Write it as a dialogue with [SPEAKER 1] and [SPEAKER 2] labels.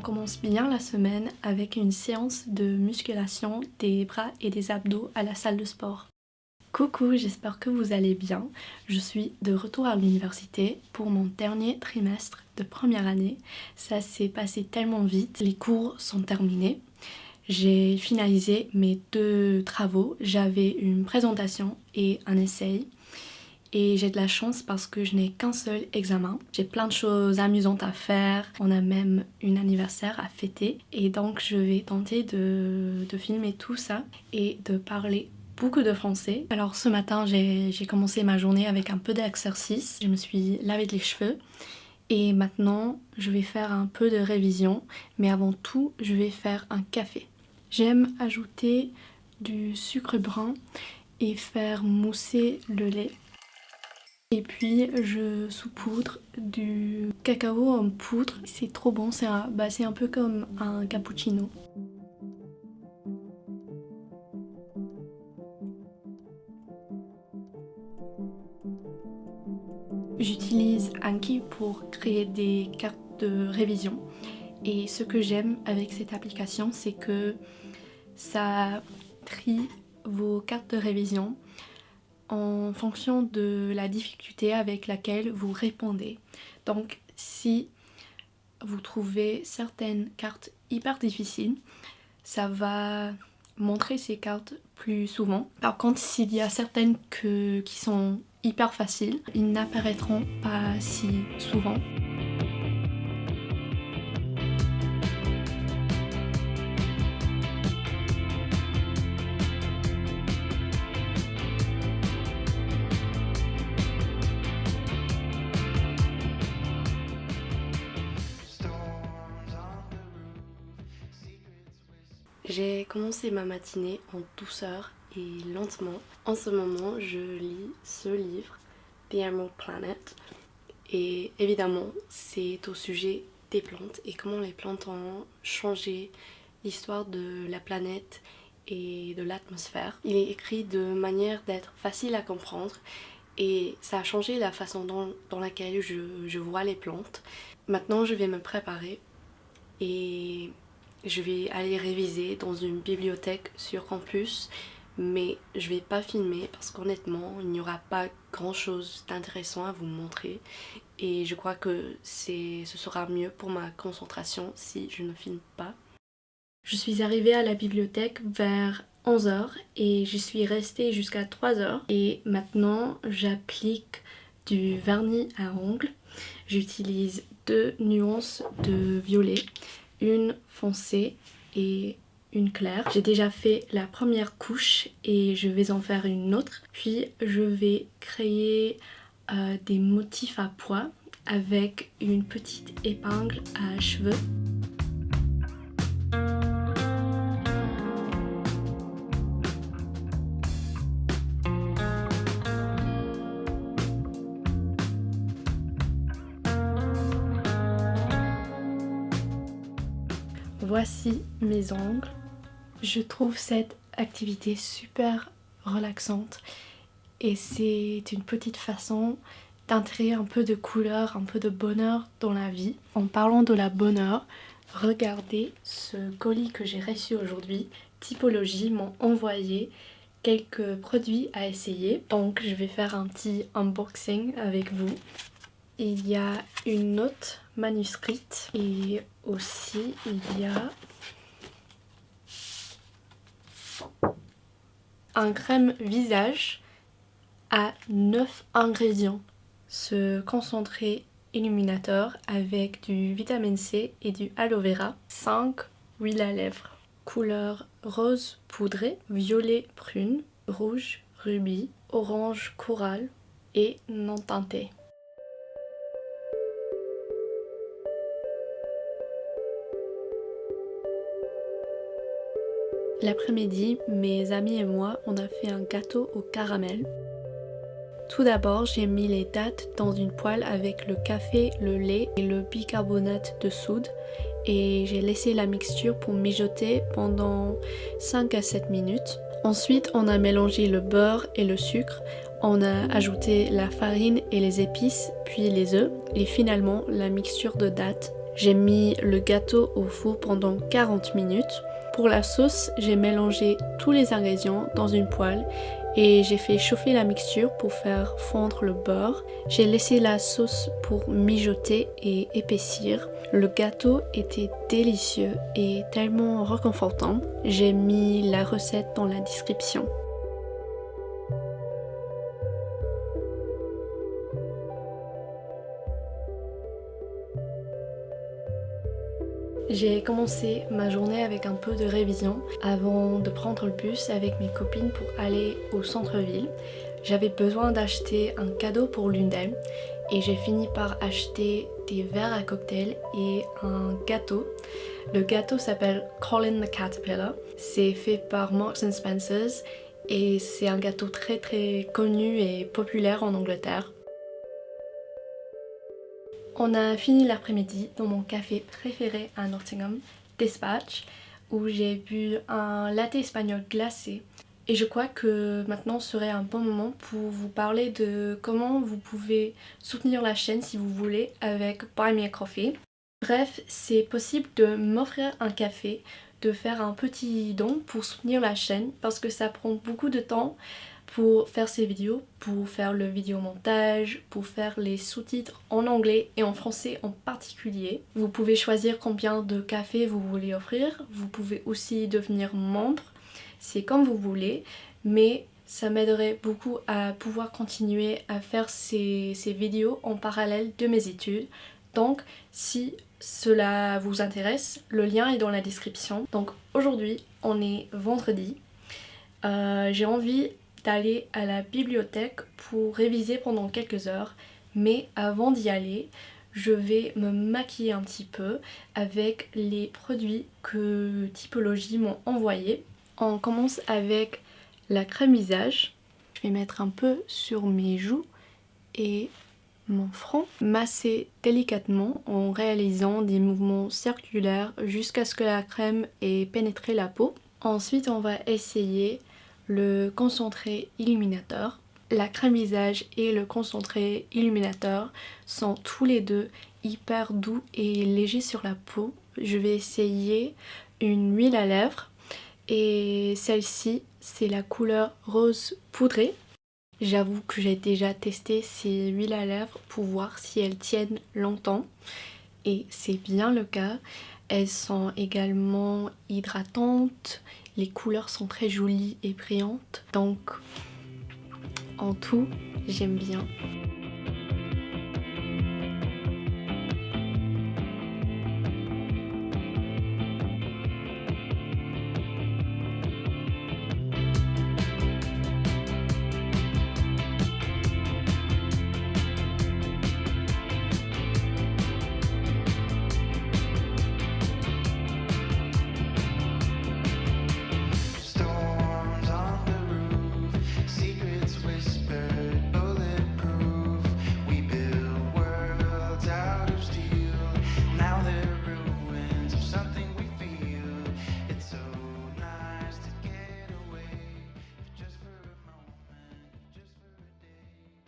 [SPEAKER 1] commence bien la semaine avec une séance de musculation des bras et des abdos à la salle de sport. Coucou, j'espère que vous allez bien. Je suis de retour à l'université pour mon dernier trimestre de première année. Ça s'est passé tellement vite, les cours sont terminés. J'ai finalisé mes 2 travaux, j'avais une présentation et un essai. Et j'ai de la chance parce que je n'ai qu'un seul examen. J'ai plein de choses amusantes à faire. On a même un anniversaire à fêter. Et donc je vais tenter de filmer tout ça et de parler beaucoup de français. Alors ce matin j'ai commencé ma journée avec un peu d'exercice. Je me suis lavé les cheveux. Et maintenant je vais faire un peu de révision. Mais avant tout je vais faire un café. J'aime ajouter du sucre brun et faire mousser le lait. Et puis je saupoudre du cacao en poudre, c'est trop bon, c'est un peu comme un cappuccino. J'utilise Anki pour créer des cartes de révision et ce que j'aime avec cette application c'est que ça trie vos cartes de révision en fonction de la difficulté avec laquelle vous répondez. Donc si vous trouvez certaines cartes hyper difficiles, ça va montrer ces cartes plus souvent. Par contre, s'il y a certaines qui sont hyper faciles, ils n'apparaîtront pas si souvent. J'ai commencé ma matinée en douceur et lentement. En ce moment, je lis ce livre, The Emerald Planet. Et évidemment, c'est au sujet des plantes et comment les plantes ont changé l'histoire de la planète et de l'atmosphère. Il est écrit de manière d'être facile à comprendre et ça a changé la façon dans laquelle je vois les plantes. Maintenant, je vais me préparer et je vais aller réviser dans une bibliothèque sur campus, mais je vais pas filmer parce qu'honnêtement il n'y aura pas grand chose d'intéressant à vous montrer et je crois que ce sera mieux pour ma concentration si je ne filme pas. Je suis arrivée à la bibliothèque vers 11h et j'y suis restée jusqu'à 3h et maintenant j'applique du vernis à ongles. J'utilise 2 nuances de violet, une foncée et une claire. J'ai déjà fait la première couche et je vais en faire une autre. Puis je vais créer des motifs à pois avec une petite épingle à cheveux. Voici mes ongles. Je trouve cette activité super relaxante et c'est une petite façon d'intégrer un peu de couleur, un peu de bonheur dans la vie. En parlant de la bonheur, regardez ce colis que j'ai reçu aujourd'hui. Typologie m'ont envoyé quelques produits à essayer, donc je vais faire un petit unboxing avec vous. Il y a une note manuscrite et aussi il y a un crème visage à 9 ingrédients. Ce concentré illuminateur avec du vitamine C et du aloe vera. 5 huiles à lèvres. Couleur rose poudré, violet prune, rouge rubis, orange corail et non teinté. L'après-midi, mes amis et moi, on a fait un gâteau au caramel. Tout d'abord, j'ai mis les dattes dans une poêle avec le café, le lait et le bicarbonate de soude et j'ai laissé la mixture pour mijoter pendant 5 à 7 minutes. Ensuite, on a mélangé le beurre et le sucre, on a ajouté la farine et les épices, puis les œufs et finalement la mixture de dattes.
[SPEAKER 2] J'ai mis le gâteau au four pendant 40 minutes. Pour la sauce, j'ai mélangé tous les ingrédients dans une poêle et j'ai fait chauffer la mixture pour faire fondre le beurre. J'ai laissé la sauce pour mijoter et épaissir. Le gâteau était délicieux et tellement réconfortant. J'ai mis la recette dans la description. J'ai commencé ma journée avec un peu de révision avant de prendre le bus avec mes copines pour aller au centre-ville. J'avais besoin d'acheter un cadeau pour l'une d'elles et j'ai fini par acheter des verres à cocktail et un gâteau. Le gâteau s'appelle Colin the Caterpillar. C'est fait par Marks and Spencer's et c'est un gâteau très très connu et populaire en Angleterre. On a fini l'après-midi dans mon café préféré à Nottingham, Dispatch, où j'ai bu un latte espagnol glacé. Et je crois que maintenant serait un bon moment pour vous parler de comment vous pouvez soutenir la chaîne si vous voulez avec Buy Me a Coffee. Bref, c'est possible de m'offrir un café, de faire un petit don pour soutenir la chaîne parce que ça prend beaucoup de temps pour faire ces vidéos, pour faire le vidéomontage, pour faire les sous-titres en anglais et en français en particulier. Vous pouvez choisir combien de cafés vous voulez offrir, vous pouvez aussi devenir membre, c'est comme vous voulez, mais ça m'aiderait beaucoup à pouvoir continuer à faire ces vidéos en parallèle de mes études. Donc si cela vous intéresse, le lien est dans la description. Donc aujourd'hui on est vendredi, j'ai envie d'aller à la bibliothèque pour réviser pendant quelques heures, mais avant d'y aller, je vais me maquiller un petit peu avec les produits que Typologie m'ont envoyés. On commence avec la crème visage. Je vais mettre un peu sur mes joues et mon front, masser délicatement en réalisant des mouvements circulaires jusqu'à ce que la crème ait pénétré la peau. Ensuite, on va essayer le concentré illuminateur. La crème visage et le concentré illuminateur sont tous les deux hyper doux et légers sur la peau. Je vais essayer une huile à lèvres et celle-ci c'est la couleur rose poudré. J'avoue que j'ai déjà testé ces huiles à lèvres pour voir si elles tiennent longtemps et c'est bien le cas. Elles sont également hydratantes, les couleurs sont très jolies et brillantes, donc en tout j'aime bien.